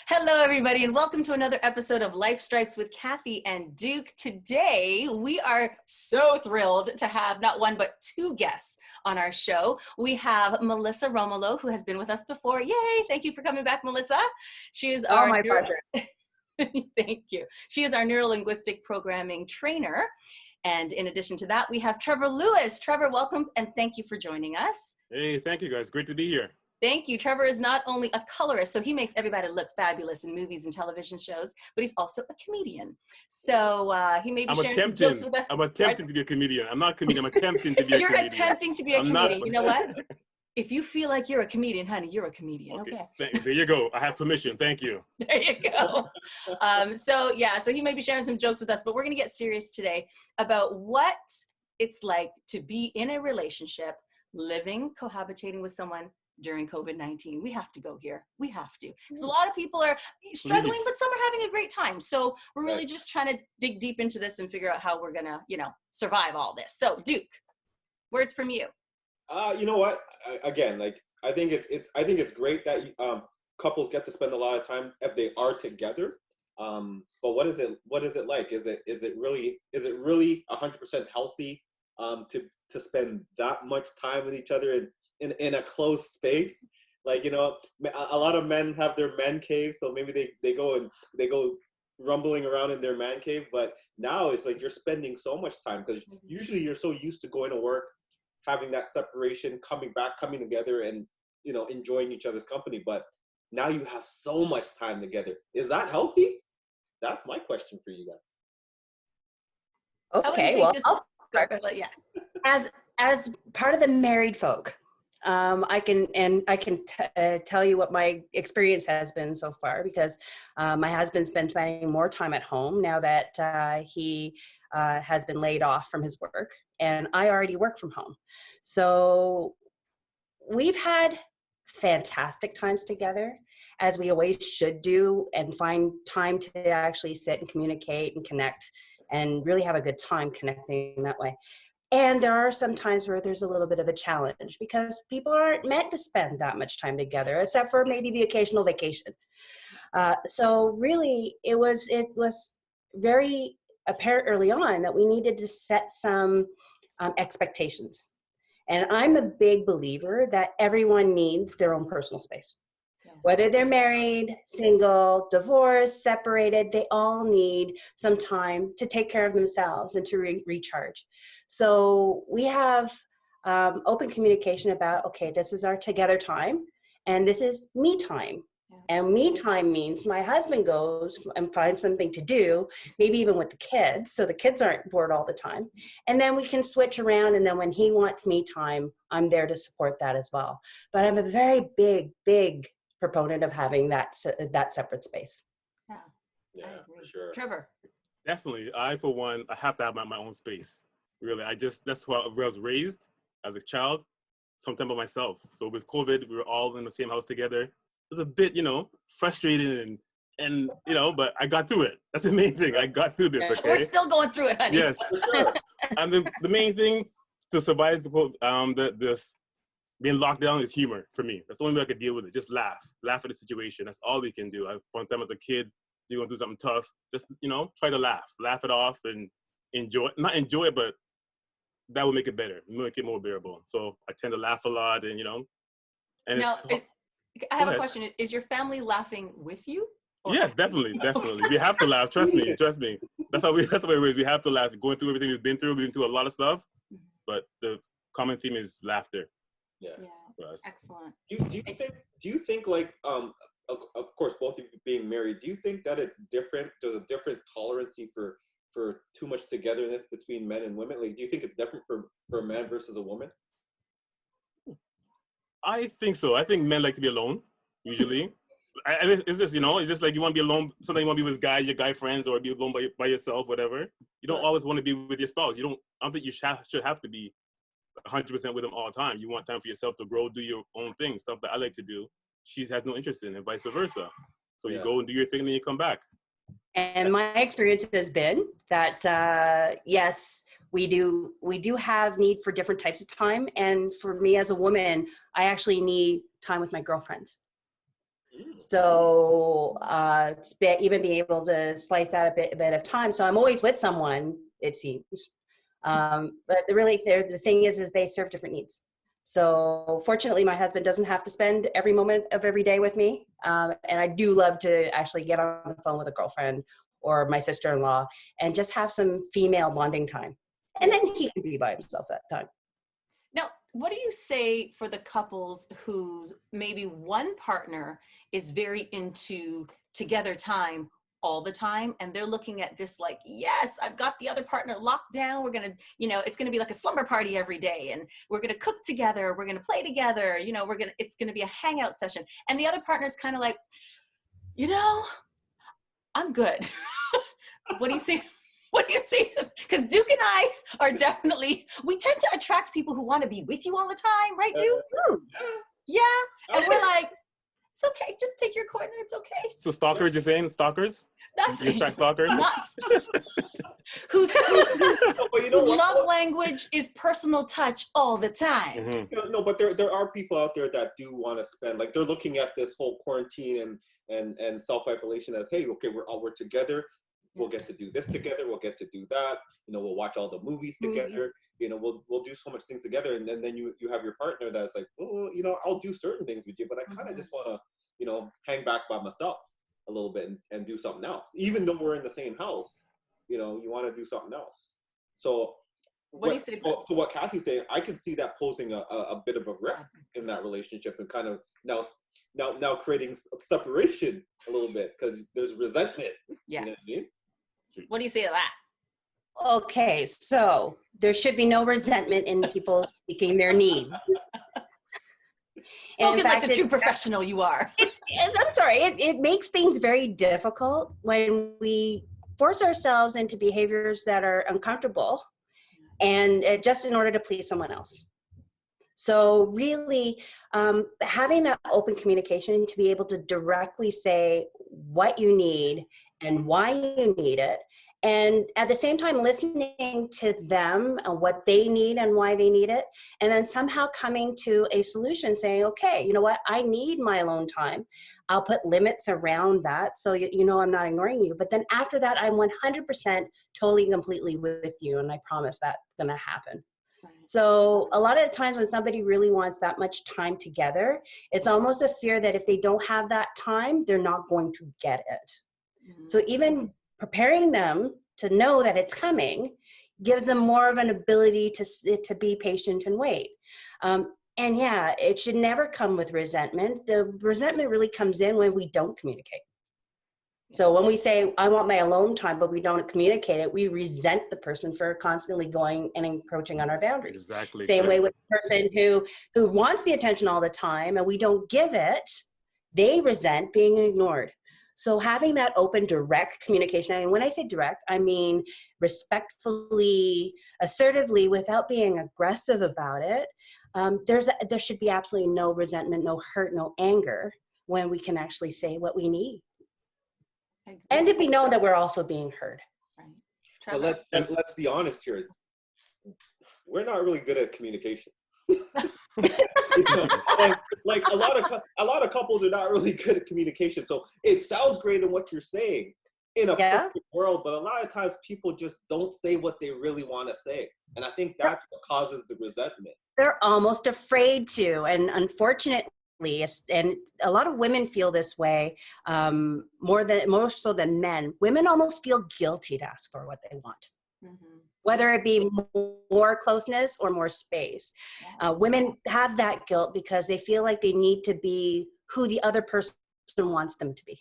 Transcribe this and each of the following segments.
Hello, everybody, and welcome to another episode of Life Stripes with Kathy and Duke. Today, we are so thrilled to have not one, but two guests on our show. We have Melissa Romolo, who has been with us before. Yay! Thank you for coming back, Melissa. She is my pleasure. Thank you. She is our neuro-linguistic programming trainer. And in addition to that, we have Trevor Lewis. Trevor, welcome, and thank you for joining us. Hey, thank you, guys. Great to be here. Thank you. Trevor is not only a colorist, so he makes everybody look fabulous in movies and television shows, but he's also a comedian. So he may be sharing some jokes with us. I'm attempting to be a comedian. I'm not a comedian. I'm attempting to be a comedian. You're attempting to be a comedian. You know what? If you feel like you're a comedian, honey, you're a comedian. Okay. There you go. I have permission. Thank you. There you go. So he may be sharing some jokes with us, but we're going to get serious today about what it's like to be in a relationship, living, cohabitating with someone during COVID-19. We have to go here. We have to. Because a lot of people are struggling, but some are having a great time. So we're really just trying to dig deep into this and figure out how we're going to, survive all this. So Duke, words from you. You know what? Again, I think it's great that couples get to spend a lot of time if they are together. But what is it like? Is it really 100% healthy to spend that much time with each other in a closed space? A lot of men have their man cave, so maybe they go rumbling around in their man cave. But now it's like you're spending so much time because usually you're so used to going to work, having that separation, coming back, coming together, and enjoying each other's company. But now you have so much time together. Is that healthy? That's my question for you guys. Okay, well, I'll start. Yeah. As part of the married folk, I can tell you what my experience has been so far, because my husband's been spending more time at home now that he has been laid off from his work, and I already work from home. So we've had fantastic times together, as we always should do, and find time to actually sit and communicate and connect and really have a good time connecting that way. And there are some times where there's a little bit of a challenge because people aren't meant to spend that much time together, except for maybe the occasional vacation. So really, it was very apparent early on that we needed to set some expectations. And I'm a big believer that everyone needs their own personal space. Whether they're married, single, divorced, separated, they all need some time to take care of themselves and to recharge. So we have open communication about, okay, this is our together time, and this is me time. And me time means my husband goes and finds something to do, maybe even with the kids, so the kids aren't bored all the time. And then we can switch around, and then when he wants me time, I'm there to support that as well. But I'm a very big proponent of having that separate space. Yeah, for sure. Trevor. Definitely. I, for one, I have to have my own space. Really, that's where I was raised as a child, sometime by myself. So with COVID, we were all in the same house together. It was a bit, frustrating and but I got through it. That's the main thing. I got through this. Okay? We're still going through it, honey. Yes. And the main thing to survive this being locked down is humor for me. That's the only way I could deal with it. Just laugh at the situation. That's all we can do. One time as a kid, you're going through something tough. Just, try to laugh it off and not enjoy it, but that will make it better, make it more bearable. So I tend to laugh a lot and, and now, I have a question. Is your family laughing with you? Yes, definitely. We have to laugh. Trust me. That's how we're raised. We have to laugh. Going through everything we've been through a lot of stuff, but the common theme is laughter. Yeah. Excellent. Do you think of course, both of you being married, do you think that it's different? There's a different tolerancy for too much togetherness between men and women? Do you think it's different for a man versus a woman? I think so. I think men like to be alone, usually. It's just, it's just like you want to be alone. Sometimes you want to be with your guy friends, or be alone by yourself, whatever. You don't always want to be with your spouse. I don't think you should have to be 100% with them all the time. You want time for yourself to grow, do your own thing, stuff that I like to do. She has no interest in, and vice versa. So you go and do your thing, and then you come back. And my experience has been that, yes, we do have need for different types of time. And for me as a woman, I actually need time with my girlfriends. So even being able to slice out a bit of time. So I'm always with someone, it seems. But really, the thing is they serve different needs. So fortunately, my husband doesn't have to spend every moment of every day with me. And I do love to actually get on the phone with a girlfriend or my sister-in-law and just have some female bonding time. And then he can be by himself that time. Now, what do you say for the couples whose maybe one partner is very into together time all the time, and they're looking at this like, yes, I've got the other partner locked down. We're going to, it's going to be like a slumber party every day, and we're going to cook together. We're going to play together. It's going to be a hangout session. And the other partner's kind of like, I'm good. What do you say? What do you see? Because Duke and I are we tend to attract people who want to be with you all the time, right, Duke? Yeah. And we're like, it's okay. Just take your corner. It's okay. So stalkers, you're saying? Stalkers? You attract stalkers? Whose love language is personal touch all the time. Mm-hmm. No, but there are people out there that do want to spend, like, they're looking at this whole quarantine and self-isolation as, hey, okay, we're together. We'll get to do this together. We'll get to do that. We'll watch all the movies together. We'll do so much things together. And then you have your partner that's like, well, I'll do certain things with you, but I kind of just want to, hang back by myself a little bit and do something else. Even though we're in the same house, you want to do something else. So what do you say? So what Kathy's saying, I can see that posing a bit of a rift in that relationship, and kind of now creating separation a little bit because there's resentment. Yeah. You know what I mean? What do you say to that? Okay, so there should be no resentment in people speaking their needs. Spoken like the true professional you are. I'm sorry, it makes things very difficult when we force ourselves into behaviors that are uncomfortable and just in order to please someone else. So really, having that open communication to be able to directly say what you need and why you need it, and at the same time listening to them and what they need and why they need it, and then somehow coming to a solution saying, okay, you know what, I need my alone time. I'll put limits around that so I'm not ignoring you. But then after that, I'm 100% totally, completely with you, and I promise that's going to happen. So a lot of the times when somebody really wants that much time together, it's almost a fear that if they don't have that time, they're not going to get it. Mm-hmm. So even preparing them to know that it's coming gives them more of an ability to be patient and wait. And yeah, it should never come with resentment. The resentment really comes in when we don't communicate. So when we say, I want my alone time, but we don't communicate it, we resent the person for constantly going and encroaching on our boundaries. Exactly. Same way with the person who wants the attention all the time and we don't give it, they resent being ignored. So having that open, direct communication, and when I say direct, I mean respectfully, assertively, without being aggressive about it, there should be absolutely no resentment, no hurt, no anger when we can actually say what we need. And to be known that we're also being heard. Right. But let's be honest here. We're not really good at communication. like a lot of couples are not really good at communication. So it sounds great in what you're saying in a perfect world, but a lot of times people just don't say what they really want to say. And I think that's what causes the resentment. They're almost afraid to, and unfortunately, and a lot of women feel this way more so than men. Women almost feel guilty to ask for what they want, whether it be more closeness or more space. Women have that guilt because they feel like they need to be who the other person wants them to be.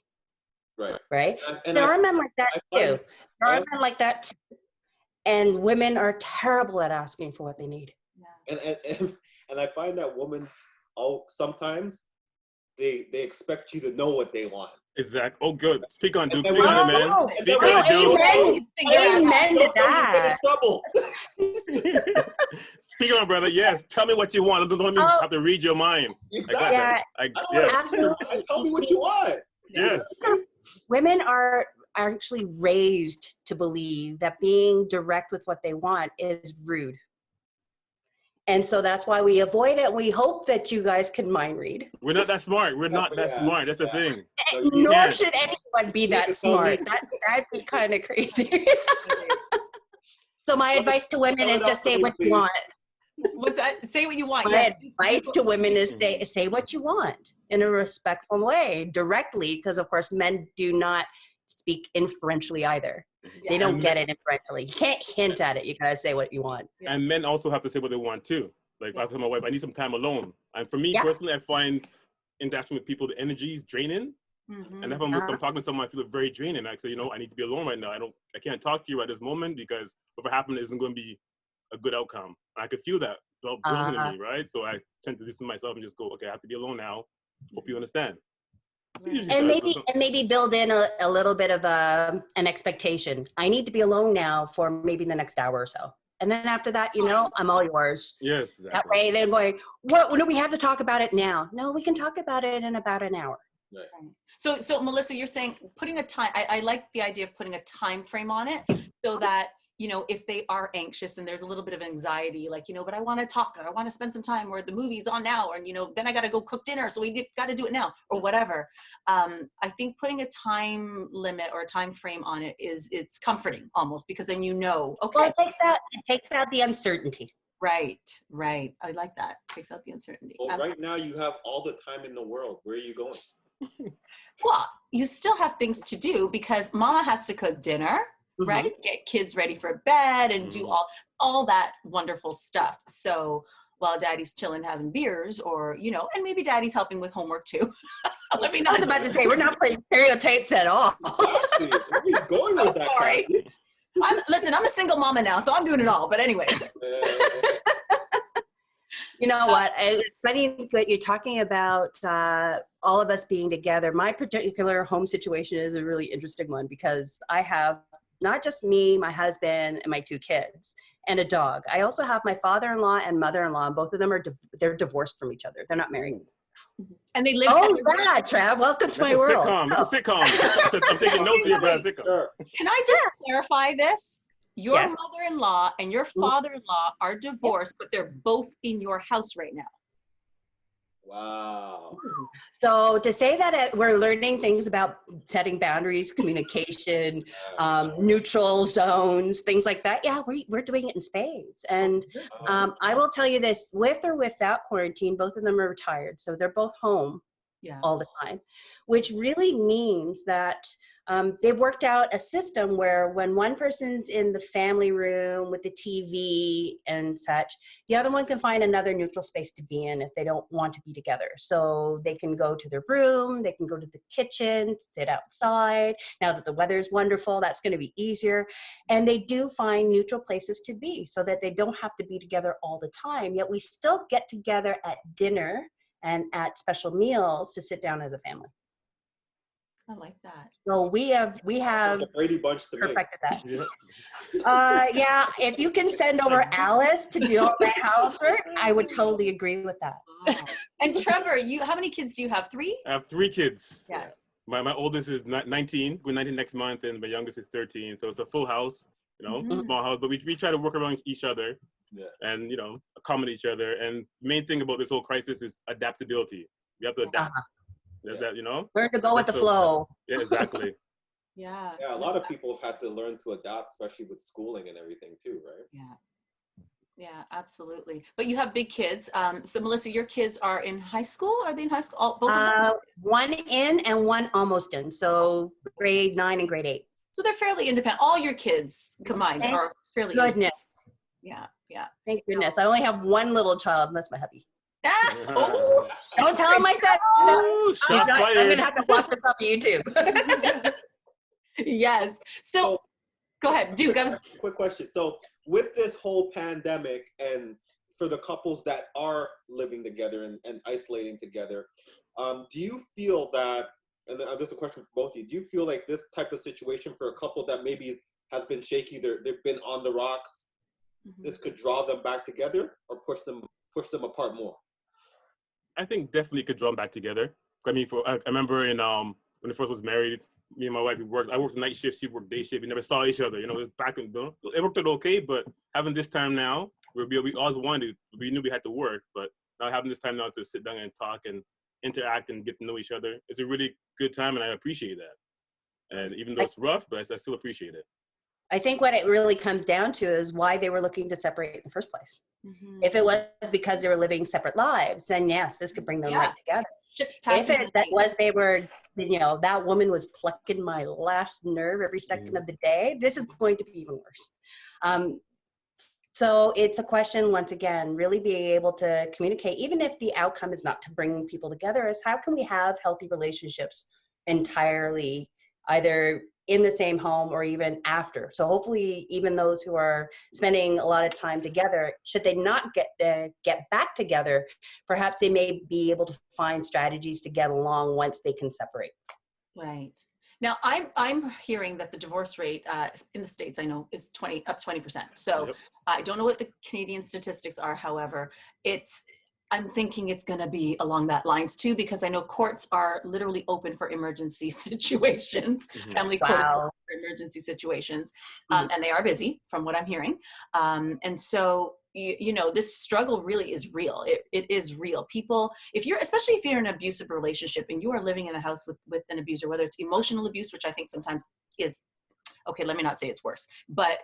Right? And there are men like that too. There are men like that too. And women are terrible at asking for what they need. And I find that women, sometimes they expect you to know what they want. Exactly. Oh, good. Speak on, Duke. Speak on it, man. Speak on it, Duke. Amen to that. Speak on it, brother. Yes. Tell me what you want. Don't let me have to read your mind. Exactly. Tell me what you want. Yes. Women are actually raised to believe that being direct with what they want is rude. And so that's why we avoid it. We hope that you guys can mind read. We're not that smart. We're not that smart. That's the thing. So you Nor can't. should anyone be that smart. That'd be kind of crazy. So my advice to women is just say what you want. What's that? Say what you want. My advice to women is say what you want in a respectful way, directly, because of course men do not speak inferentially either. They don't get it inferentially. You can't hint at it. You gotta say what you want. And men also have to say what they want too. Like I tell my wife, I need some time alone. And for me personally, I find interaction with people, the energy is draining. And if I'm talking to someone, I feel it very draining. I say, you know, I need to be alone right now. I can't talk to you at this moment because what happened isn't going to be a good outcome. I could feel that building in me, right? So I tend to listen to myself and just go, okay, I have to be alone now. Hope you understand. And maybe build in a little bit of an expectation. I need to be alone now for maybe the next hour or so. And then after that, you know, I'm all yours. Yes. Exactly. That way they're going, what do we have to talk about it now? No, we can talk about it in about an hour. Right. So Melissa, you're saying putting a time, I like the idea of putting a time frame on it so that, you know, if they are anxious and there's a little bit of anxiety, like, you know, but I want to talk, or I want to spend some time, or the movie's on now, or, you know, then I got to go cook dinner. So we got to do it now, or whatever. I think putting a time limit or a time frame on it it's comforting almost, because then, you know, okay. Well, it takes out the uncertainty. Right. I like that. Takes out the uncertainty. Well, right now you have all the time in the world. Where are you going? Well, you still have things to do because mama has to cook dinner, right? Get kids ready for bed and do all that wonderful stuff. So while daddy's chilling having beers, or, you know, and maybe daddy's helping with homework too. Let me not. I was about to say, we're not playing stereotypes at all. Exactly. Where are you going with that? Sorry. Listen, I'm a single mama now, so I'm doing it all. But anyways. You know what? It's funny that you're talking about all of us being together. My particular home situation is a really interesting one because I have not just me, my husband, and my 2 kids, and a dog. I also have my father-in-law and mother-in-law, and both of them they're divorced from each other. They're not married. And they live. Oh, that, Trav. Welcome to my world. That's a sitcom. I'm taking notes here, but sitcom. Sure. Can I just clarify this? Your mother-in-law and your father-in-law are divorced, but they're both in your house right now. Wow. So to say that we're learning things about setting boundaries, communication, neutral zones, things like that. Yeah, we're doing it in spades. And I will tell you this, with or without quarantine, both of them are retired. So they're both home all the time, which really means that they've worked out a system where when one person's in the family room with the TV and such, the other one can find another neutral space to be in if they don't want to be together. So they can go to their room, they can go to the kitchen, sit outside. Now that the weather is wonderful, that's going to be easier. And they do find neutral places to be so that they don't have to be together all the time. Yet we still get together at dinner and at special meals to sit down as a family. I like that. So we have The Brady Bunch to perfected that. Yeah, if you can send over Alice to do all the housework, I would totally agree with that. Wow. And Trevor, how many kids do you have? 3? I have 3 kids. Yes. My oldest is 19, going 19 next month, and my youngest is 13. So it's a full house, you know, small house. But we try to work around each other and, you know, accommodate each other. And the main thing about this whole crisis is adaptability. We have to adapt. There's that, you know? Learn to go with the flow. Yeah, exactly. Yeah, a lot of people have had to learn to adapt, especially with schooling and everything too, right? Yeah, absolutely. But you have big kids. So Melissa, your kids are in high school? Are they in high school? Both of them? One in and one almost in. So grade 9 and grade 8. So they're fairly independent. All your kids combined are fairly independent. Yeah. Thank goodness. I only have one little child, and that's my hubby. Oh, don't tell him I said. I'm going to have to watch this off YouTube. Yes. So go ahead, Duke. Quick question. So with this whole pandemic, and for the couples that are living together and isolating together, do you feel that, and this is a question for both of you, do you feel like this type of situation for a couple that maybe has been shaky, they've been on the rocks, this could draw them back together or push them apart more? I think definitely could draw them back together. I mean, I remember when I first was married, me and my wife, I worked night shift, she worked day shift. We never saw each other, you know, it was back and forth. It worked out okay, but having this time now, we always wanted, we knew we had to work, but now having this time now to sit down and talk and interact and get to know each other, it's a really good time, and I appreciate that. And even though it's rough, but I still appreciate it. I think what it really comes down to is why they were looking to separate in the first place. Mm-hmm. If it was because they were living separate lives, then yes, this could bring them right together. If that was they were, that woman was plucking my last nerve every second of the day, this is going to be even worse. So it's a question, once again, really being able to communicate, even if the outcome is not to bring people together, is how can we have healthy relationships entirely, either in the same home or even after. So hopefully even those who are spending a lot of time together, should they not get back together, perhaps they may be able to find strategies to get along once they can separate. Right. Now I'm hearing that the divorce rate in the States, I know, is 20%. So I don't know what the Canadian statistics are. However, I'm thinking it's going to be along that lines too, because I know courts are literally open for emergency situations, family court for emergency situations, and they are busy from what I'm hearing. And so, this struggle really is real. It is real. People, especially if you're in an abusive relationship and you are living in the house with an abuser, whether it's emotional abuse, which I think sometimes is, okay, let me not say it's worse, but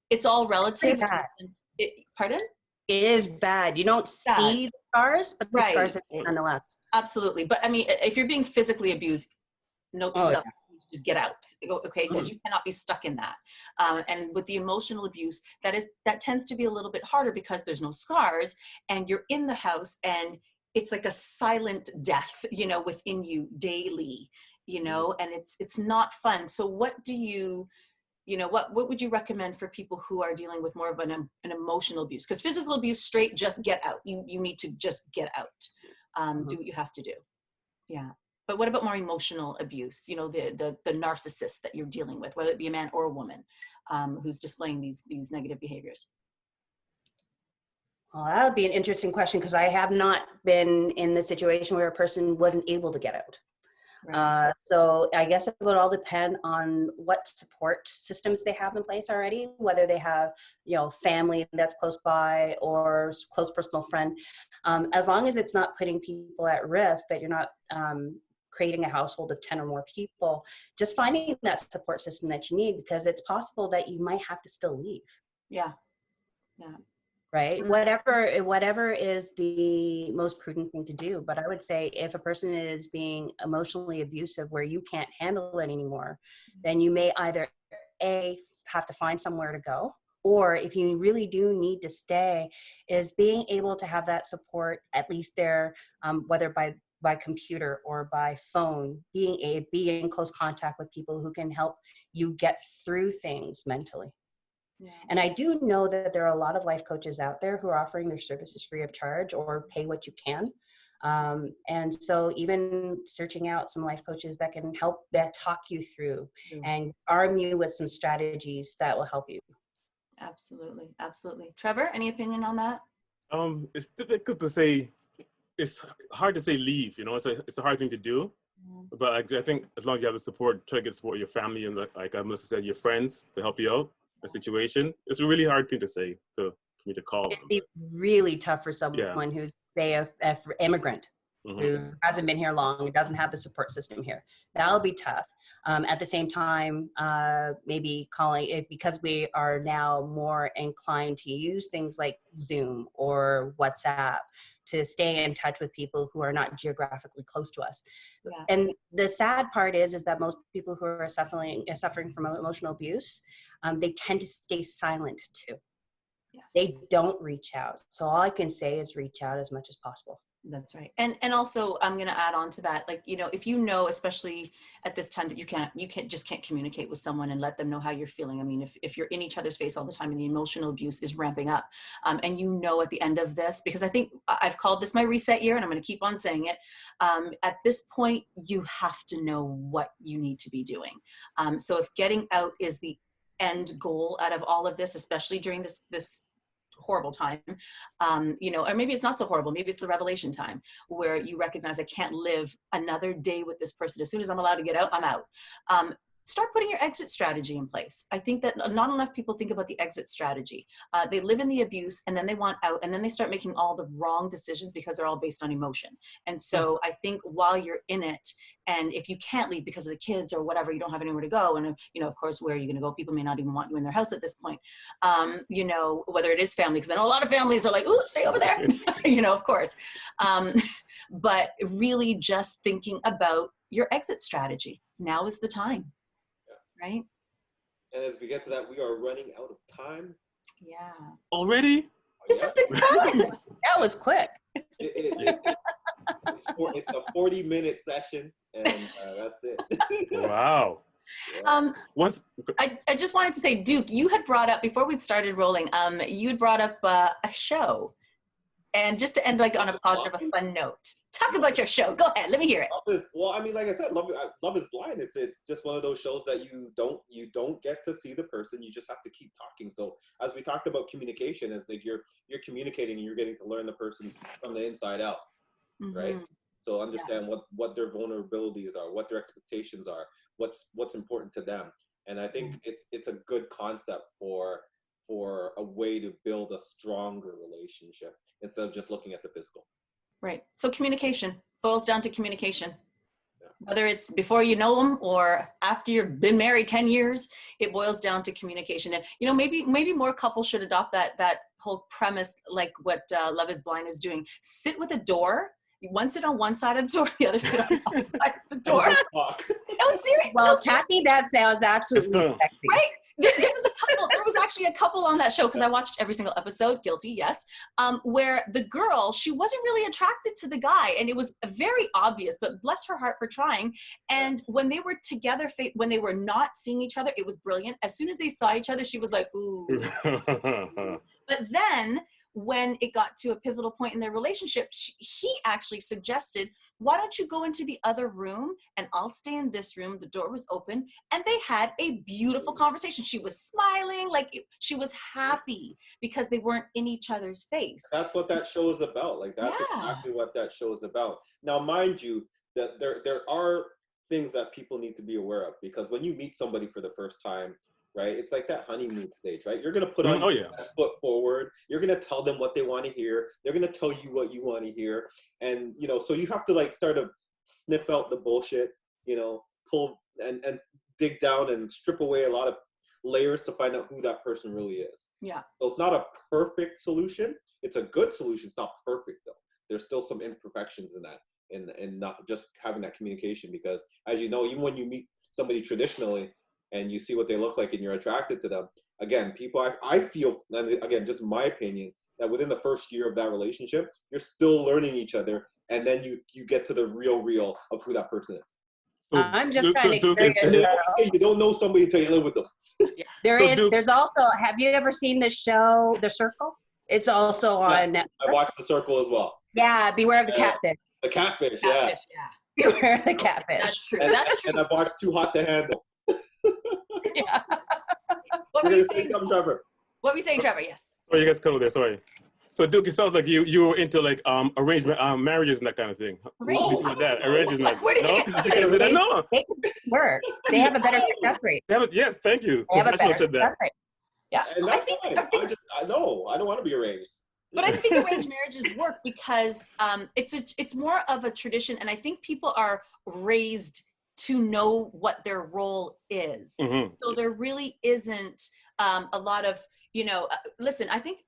it's all relative. Pardon? It is bad. You don't see the scars, but the scars exist nonetheless. Absolutely. But I mean, if you're being physically abused, note to self, just get out, okay? Because you cannot be stuck in that. And with the emotional abuse, that tends to be a little bit harder because there's no scars and you're in the house and it's like a silent death, within you daily, and it's not fun. So what do you, what would you recommend for people who are dealing with more of an emotional abuse? Because physical abuse, straight, just get out. You need to just get out. Do what you have to do. Yeah. But what about more emotional abuse? The narcissist that you're dealing with, whether it be a man or a woman, who's displaying these negative behaviors. Well, that would be an interesting question, because I have not been in the situation where a person wasn't able to get out. Right. So I guess it would all depend on what support systems they have in place already, whether they have, family that's close by or close personal friend. As long as it's not putting people at risk, that you're not creating a household of 10 or more people, just finding that support system that you need, because it's possible that you might have to still leave. Yeah. Right? Whatever is the most prudent thing to do. But I would say if a person is being emotionally abusive where you can't handle it anymore, then you may either have to find somewhere to go, or if you really do need to stay, is being able to have that support at least there, whether by computer or by phone, be in close contact with people who can help you get through things mentally. Yeah. And I do know that there are a lot of life coaches out there who are offering their services free of charge or pay what you can. And so even searching out some life coaches that can help, that talk you through and arm you with some strategies that will help you. Absolutely. Absolutely. Trevor, any opinion on that? It's difficult to say. It's hard to say leave, it's a hard thing to do. But I think as long as you have the support, try to get support of your family and, like Melissa said, your friends to help you out the situation. It's a really hard thing to say for me to call. It'd be really tough for someone who's, say, an immigrant who hasn't been here long, who doesn't have the support system here. That'll be tough. At the same time, maybe calling it, because we are now more inclined to use things like Zoom or WhatsApp to stay in touch with people who are not geographically close to us. Yeah. And the sad part is that most people who are suffering from emotional abuse, they tend to stay silent too. Yes. They don't reach out. So all I can say is reach out as much as possible. That's right. And also I'm going to add on to that, like, if especially at this time that you can't communicate with someone and let them know how you're feeling. I mean, if you're in each other's face all the time and the emotional abuse is ramping up, and at the end of this, because I think I've called this my reset year and I'm going to keep on saying it. At this point, you have to know what you need to be doing. So if getting out is the end goal out of all of this, especially during this horrible time, or maybe it's not so horrible, maybe it's the revelation time where you recognize I can't live another day with this person. As soon as I'm allowed to get out, I'm out. start putting your exit strategy in place. I think that not enough people think about the exit strategy. They live in the abuse and then they want out, and then they start making all the wrong decisions because they're all based on emotion. And so I think while you're in it, and if you can't leave because of the kids or whatever, you don't have anywhere to go. And, you know, of course, where are you going to go? People may not even want you in their house at this point. You know, whether it is family, because I know a lot of families are like, ooh, stay over there, you know, of course. But really just thinking about your exit strategy. Now is the time, right? And as we get to that, we are running out of time. Yeah. Already? This has been fun. That was quick. It's a 40-minute session, and that's it. Wow. Yeah. I just wanted to say, Duke, you had brought up, before we'd started rolling, you had brought up a show. And just to end like on a positive, a fun note, talk about your show. Go ahead, let me hear it. Well, I mean, like I said, Love is Blind. It's just one of those shows that you don't get to see the person. You just have to keep talking. So as we talked about communication, it's like you're communicating and you're getting to learn the person from the inside out, right? So understand what their vulnerabilities are, what their expectations are, what's important to them. And I think it's a good concept for a way to build a stronger relationship instead of just looking at the physical. Right. So communication boils down to communication. Yeah. Whether it's before you know them or after you've been married 10 years, it boils down to communication. And, you know, maybe more couples should adopt that whole premise, like what Love is Blind is doing. Sit with a door. One sit on one side of the door, the other sit on the other side of the door. No, seriously. Well, Kathy, that sounds absolutely sexy. Right? There was actually a couple on that show, because I watched every single episode, guilty, yes, where the girl, she wasn't really attracted to the guy, and it was very obvious, but bless her heart for trying. And when they were together, when they were not seeing each other, it was brilliant. As soon as they saw each other, she was like, ooh. But then when it got to a pivotal point in their relationship, he actually suggested, why don't you go into the other room and I'll stay in this room. The door was open and they had a beautiful conversation. She was smiling, she was happy because they weren't in each other's face. That's what that show is about. Like, that's exactly what that show is about. Now, mind you, that there are things that people need to be aware of, because when you meet somebody for the first time, right? It's like that honeymoon stage, right? You're going to put on your best foot forward. You're going to tell them what they want to hear. They're going to tell you what you want to hear. And, you know, so you have to like start to sniff out the bullshit, you know, pull and dig down and strip away a lot of layers to find out who that person really is. Yeah. So it's not a perfect solution. It's a good solution. It's not perfect though. There's still some imperfections in that, and not just having that communication, because as you know, even when you meet somebody traditionally, and you see what they look like and you're attracted to them. Again, people, I feel, and again, just my opinion, that within the first year of that relationship, you're still learning each other. And then you get to the real of who that person is. So, I'm just trying to experience you don't know somebody until you live with them. There's also, have you ever seen the show, The Circle? It's also on Netflix. I watched The Circle as well. Yeah, beware of the catfish. The catfish, yeah. Beware of the catfish. That's true. And I've watched Too Hot to Handle. Yeah. What were you saying? Trevor? What were you saying, Trevor? Yes. Oh, you guys come over there. Sorry. So Duke, it sounds like you were into like arranged marriages and that kind of thing. Arrangements. Where did you get that? No. They can work. They have a better success rate. Yes, thank you. They have a better success rate. Yeah. And that's fine. I don't want to be arranged. But I think arranged marriages work because it's more of a tradition, and I think people are raised to know what their role is. Mm-hmm. So there really isn't a lot of, listen, I think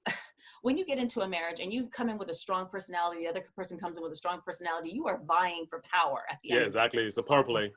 when you get into a marriage and you come in with a strong personality, the other person comes in with a strong personality, you are vying for power at the end. Yeah, exactly. It's a power play.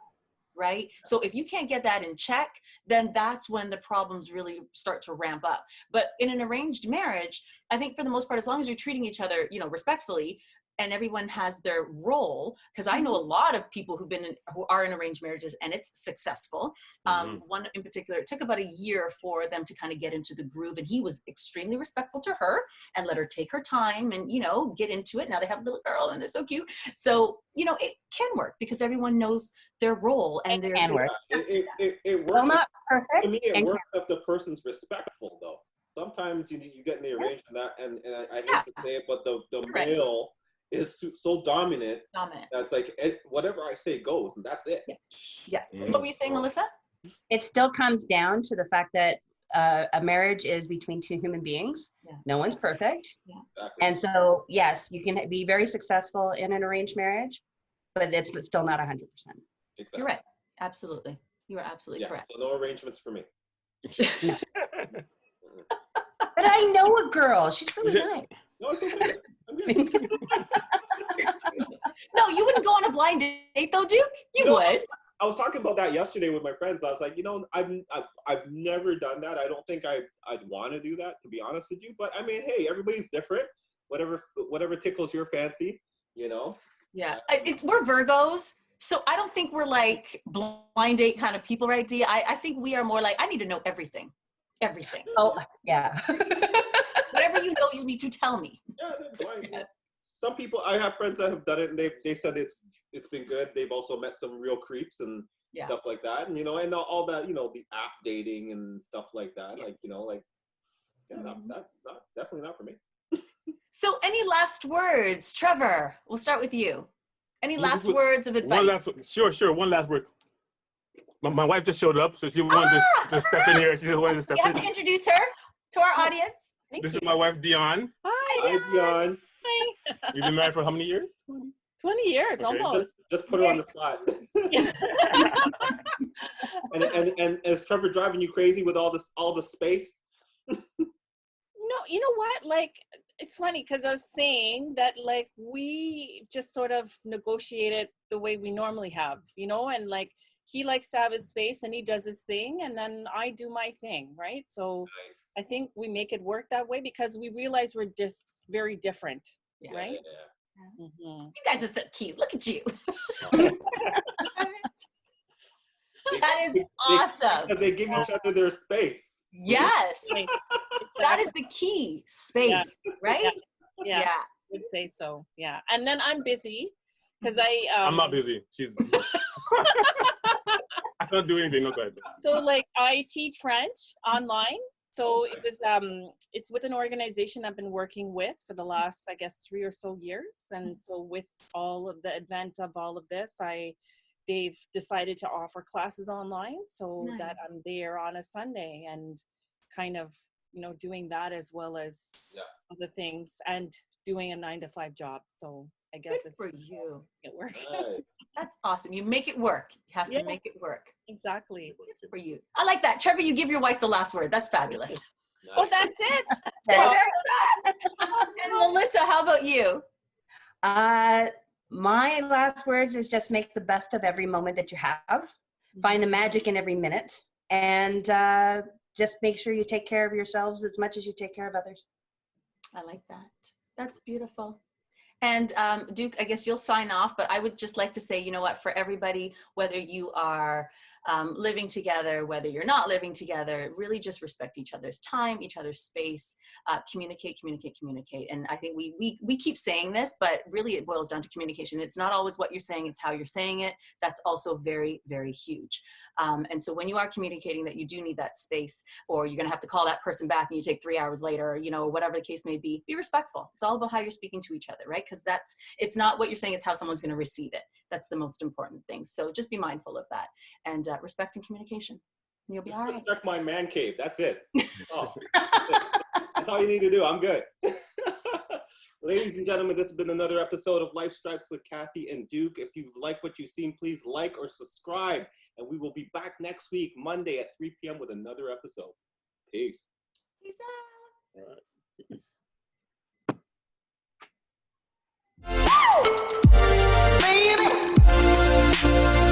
Right? So if you can't get that in check, then that's when the problems really start to ramp up. But in an arranged marriage, I think for the most part, as long as you're treating each other, respectfully, and everyone has their role, because I know a lot of people who are in arranged marriages and it's successful. One in particular, it took about a year for them to kind of get into the groove, and he was extremely respectful to her and let her take her time and, get into it. Now they have a little girl and they're so cute. So, it can work because everyone knows their role and it can work. It works. Well, not perfect. To me, it works if the person's respectful, though. Sometimes you get in the arrangement and I hate to say it, but the male is so dominant. That's like whatever I say goes, and that's it. Yes. What were you saying, Melissa? it still comes down to the fact that a marriage is between two human beings. Yeah. No one's perfect. Yeah. Exactly. And so, yes, you can be very successful in an arranged marriage, but it's still not 100%. Exactly. You're right. Absolutely. You are absolutely correct. So no arrangements for me. No. But I know a girl. She's really nice. No, it's okay. I'm good. No, you wouldn't go on a blind date though, Duke? You would. I was talking about that yesterday with my friends. I was like, I've never done that. I don't think I'd want to do that, to be honest with you. But I mean, hey, everybody's different. Whatever tickles your fancy, Yeah, we're Virgos, so I don't think we're like blind date kind of people, right, Dee? I think we are more like, I need to know everything. Oh, yeah. Whatever you know, you need to tell me. Yeah, they're blind. Yes. Some people, I have friends that have done it, and they said it's been good. They've also met some real creeps and stuff like that, and and all that, the app dating and stuff like that. Yeah. Definitely not for me. So, any last words, Trevor? We'll start with you. Any last words of advice? Sure. One last word. My wife just showed up, so she wanted to step in here. She just wanted to step in. You have to introduce her to our audience. This is my wife, Dion. Hi, Dion. Hi. You've been married for how many years? 20 years, Okay. almost. Just put her on the spot. and is Trevor driving you crazy with all the space? No, you know what? Like, it's funny because I was saying that, like, we just sort of negotiated the way we normally have, and like, he likes to have his space and he does his thing, and then I do my thing, right? So Nice. I think we make it work that way because we realize we're just very different, right? Yeah. Mm-hmm. You guys are so cute. Look at you. That is awesome. Because they give each other their space. Yes. Right. That is the key. Space, right? Yeah. I would say so. Yeah. And then I'm busy because I'm not busy. She's. I can't do anything. No good. So like I teach French online. So it was it's with an organization I've been working with for the last, I guess, 3 or so years. And so with all of the advent of all of this, they've decided to offer classes online so that I'm there on a Sunday and kind of, doing that as well as other things and doing a 9-to-5 job. So I guess Good for you. It works. Nice. That's awesome. You make it work. You have to make it work. Exactly. Good for you. I like that. Trevor, you give your wife the last word. That's fabulous. Nice. Oh, that's it. And Melissa, how about you? My last words is just make the best of every moment that you have. Find the magic in every minute. And just make sure you take care of yourselves as much as you take care of others. I like that. That's beautiful. And Duke, I guess you'll sign off, but I would just like to say, you know what, for everybody, whether you are living together, whether you're not living together, really just respect each other's time, each other's space, communicate. And I think we keep saying this, but really it boils down to communication. It's not always what you're saying, it's how you're saying it. That's also very, very huge. And so when you are communicating that you do need that space, or you're gonna have to call that person back and you take 3 hours later, or, whatever the case may be respectful. It's all about how you're speaking to each other, right? Because it's not what you're saying, it's how someone's gonna receive it. That's the most important thing. So just be mindful of that and respect and communication. You'll be all right. Respect my man cave. That's it. Oh, that's all you need to do. I'm good. Ladies and gentlemen, this has been another episode of Life Stripes with Kathy and Duke. If you've liked what you've seen, please like or subscribe. And we will be back next week, Monday at 3 p.m. with another episode. Peace. Peace out. All right. Peace. Baby.